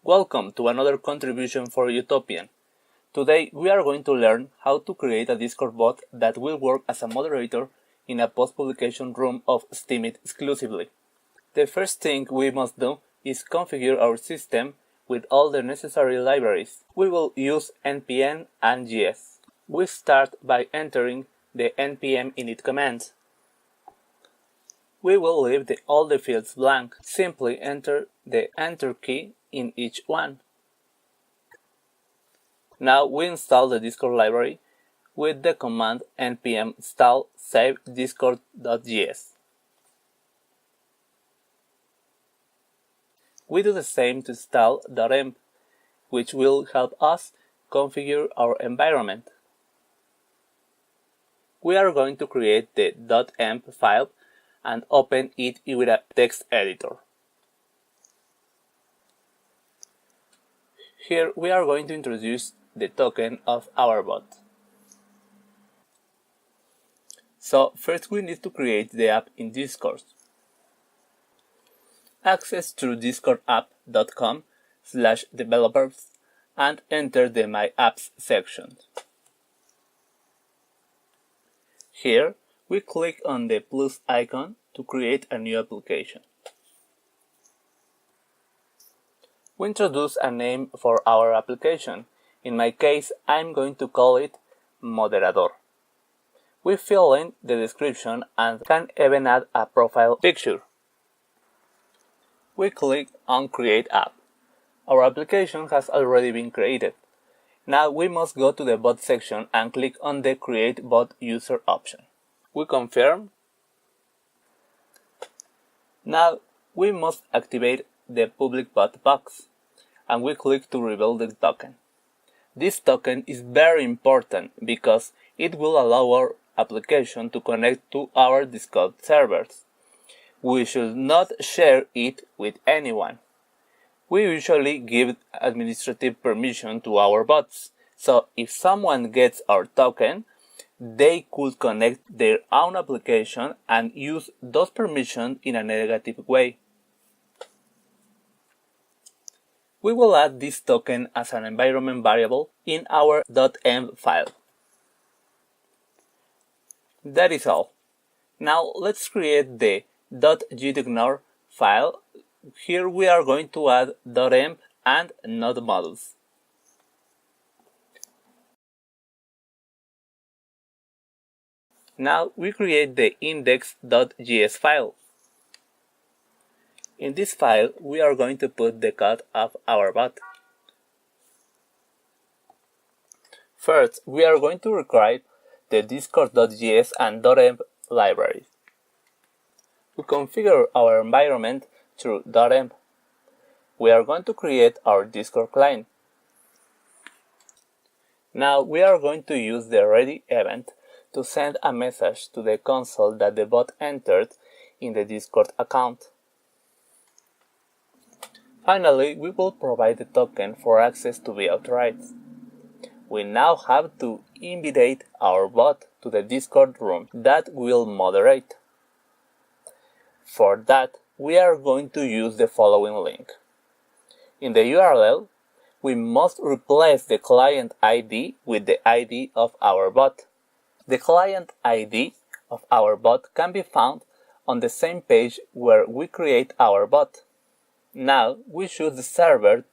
Welcome to another contribution for Utopian. Today we are going to learn how to create a Discord bot that will work as a moderator in a post-publication room of steemit exclusively. The first thing we must do is configure our system with all the necessary libraries. We will use npm and gs. We start by entering the npm init command. We will leave all the fields blank. Simply enter the enter key in each one. Now we install the Discord library with the command npm install save discord.js. We do the same to install .env, which will help us configure our environment. We are going to create the .env file and open it with a text editor. Here we are going to introduce the token of our bot. So first we need to create the app in Discord. Access through discordapp.com/developers and enter the My Apps section. Here we click on the plus icon to create a new application. We introduce a name for our application. In my case, I'm going to call it Moderador. We fill in the description and can even add a profile picture. We click on Create App. Our application has already been created. Now we must go to the bot section and click on the Create Bot User option. We confirm. Now we must activate the public bot box and we click to reveal the token. This token is very important because it will allow our application to connect to our Discord servers. We should not share it with anyone. We usually give administrative permission to our bots, so if someone gets our token, they could connect their own application and use those permissions in a negative way. We will add this token as an environment variable in our .env file. That is all. Now let's create the .gitignore file. Here we are going to add .env and node models. Now we create the index.js file. In this file, we are going to put the code of our bot. First, we are going to require the discord.js and .env libraries. We configure our environment through .env. We are going to create our Discord client. Now we are going to use the ready event to send a message to the console that the bot entered in the Discord account. Finally, we will provide the token for access to be authorized. We now have to invite our bot to the Discord room that will moderate. For that, we are going to use the following link. In the URL, we must replace the client ID with the ID of our bot. The client ID of our bot can be found on the same page where we create our bot. Now we choose the server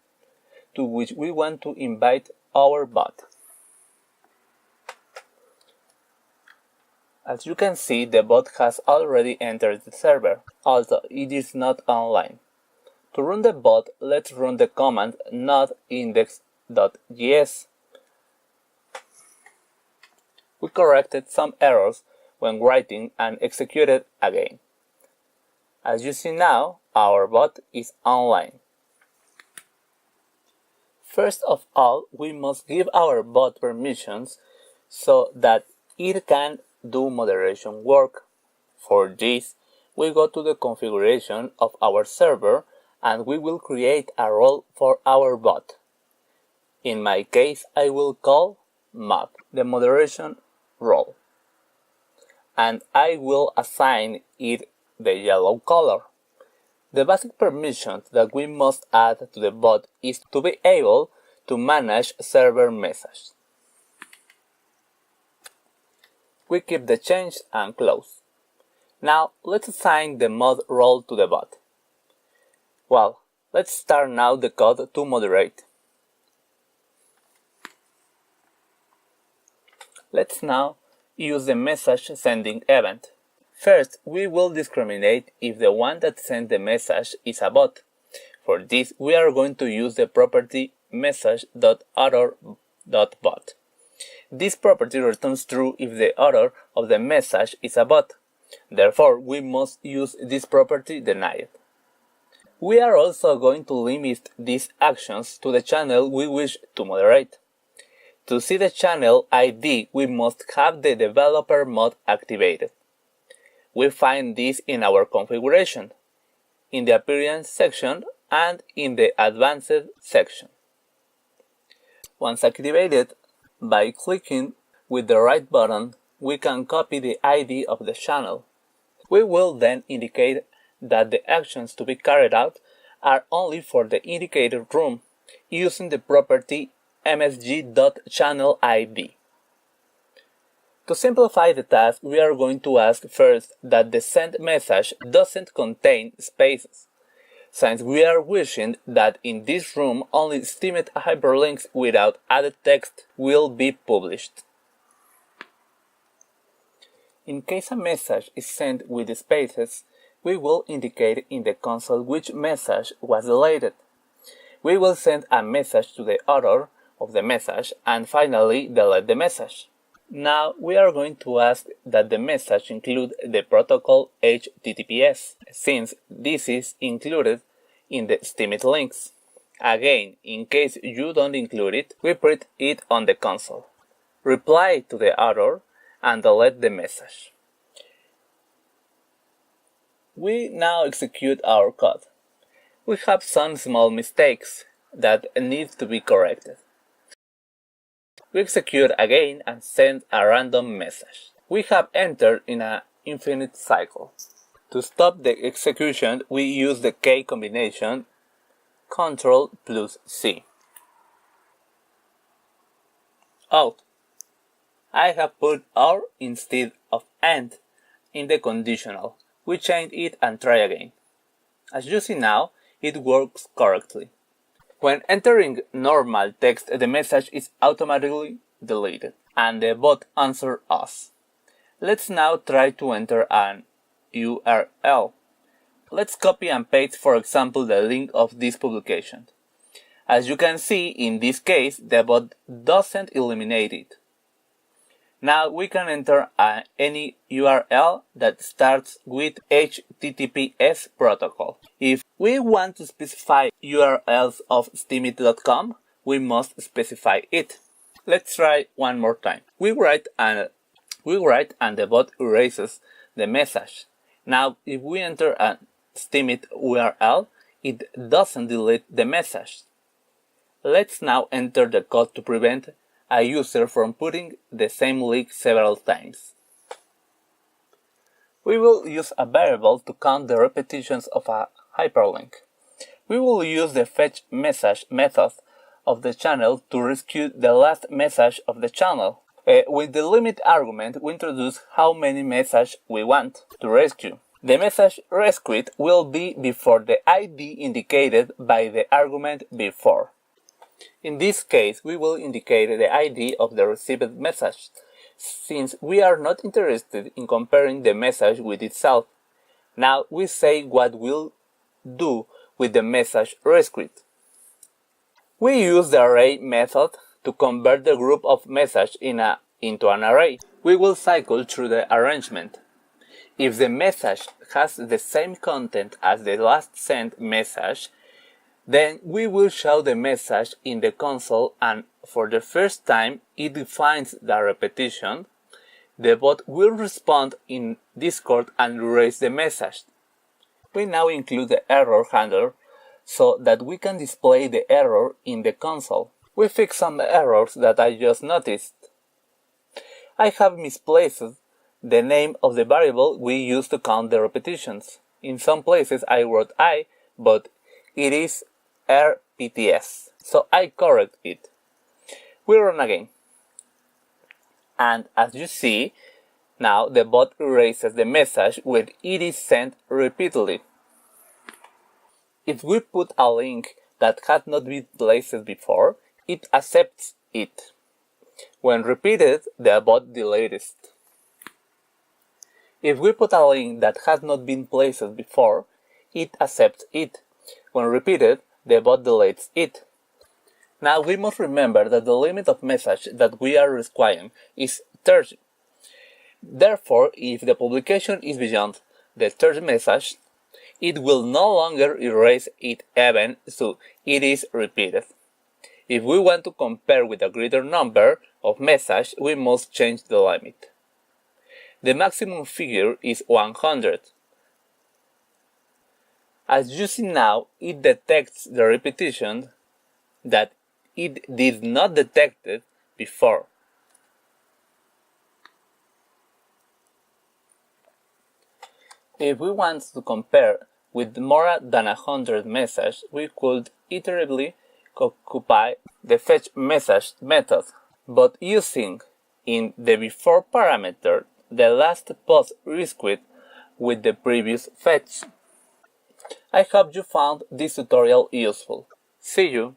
to which we want to invite our bot. As you can see, the bot has already entered the server, although it is not online. To run the bot, let's run the command node index.js. We corrected some errors when writing and executed again. As you see now, our bot is online. First of all, we must give our bot permissions so that it can do moderation work. For this, we go to the configuration of our server and we will create a role for our bot. In my case, I will call Map, the moderation role, and I will assign it the yellow color. The basic permission that we must add to the bot is to be able to manage server messages. We keep the change and close. Now let's assign the mod role to the bot. Well, let's start now the code to moderate. Let's now use the message sending event. First, we will discriminate if the one that sent the message is a bot. For this, we are going to use the property message.author.bot. This property returns true if the author of the message is a bot. Therefore, we must use this property denied. We are also going to limit these actions to the channel we wish to moderate. To see the channel ID, we must have the developer mode activated. We find this in our configuration, in the appearance section, and in the advanced section. Once activated, by clicking with the right button, we can copy the ID of the channel. We will then indicate that the actions to be carried out are only for the indicated room, using the property msg.channelid. To simplify the task, we are going to ask first that the sent message doesn't contain spaces, since we are wishing that in this room only steemit hyperlinks without added text will be published. In case a message is sent with spaces, we will indicate in the console which message was deleted. We will send a message to the author of the message and finally delete the message. Now we are going to ask that the message include the protocol HTTPS, since this is included in the steemit links. Again, in case you don't include it, we print it on the console. Reply to the author and delete the message. We now execute our code. We have some small mistakes that need to be corrected. We execute again and send a random message. We have entered in an infinite cycle. To stop the execution, we use the key combination Ctrl+C. Oh, I have put OR instead of AND in the conditional. We change it and try again. As you see now, it works correctly. When entering normal text, the message is automatically deleted, and the bot answers us. Let's now try to enter an URL. Let's copy and paste, for example, the link of this publication. As you can see, in this case, the bot doesn't eliminate it. Now we can enter any URL that starts with HTTPS protocol. If we want to specify URLs of steemit.com, we must specify it. Let's try one more time. We write and the bot erases the message. Now if we enter a steemit URL, it doesn't delete the message. Let's now enter the code to prevent a user from putting the same link several times. We will use a variable to count the repetitions of a hyperlink. We will use the fetch message method of the channel to rescue the last message of the channel. With the limit argument, we introduce how many messages we want to rescue. The message rescued will be before the ID indicated by the argument before. In this case, we will indicate the ID of the received message, since we are not interested in comparing the message with itself. Now we say what we'll do with the message rescued. We use the array method to convert the group of messages into an array. We will cycle through the arrangement. If the message has the same content as the last sent message, then we will show the message in the console, and for the first time it defines the repetition. The bot will respond in Discord and erase the message. We now include the error handler so that we can display the error in the console. We fix some errors that I just noticed. I have misplaced the name of the variable we use to count the repetitions. In some places I wrote I, but it is RPTS, so I correct it. We run again. And as you see, now the bot erases the message when it is sent repeatedly. If we put a link that had not been placed before, it accepts it. When repeated, the bot deletes it. If we put a link that has not been placed before, it accepts it. When repeated, the bot deletes it. Now we must remember that the limit of message that we are requiring is 30. Therefore, if the publication is beyond the 30 message, it will no longer erase it even so it is repeated. If we want to compare with a greater number of messages, we must change the limit. The maximum figure is 100. As you see now, it detects the repetition that it did not detect it before. If we want to compare with more than 100 messages, we could iteratively occupy the fetch message method, but using in the before parameter the last post resquit with the previous fetch. I hope you found this tutorial useful. See you!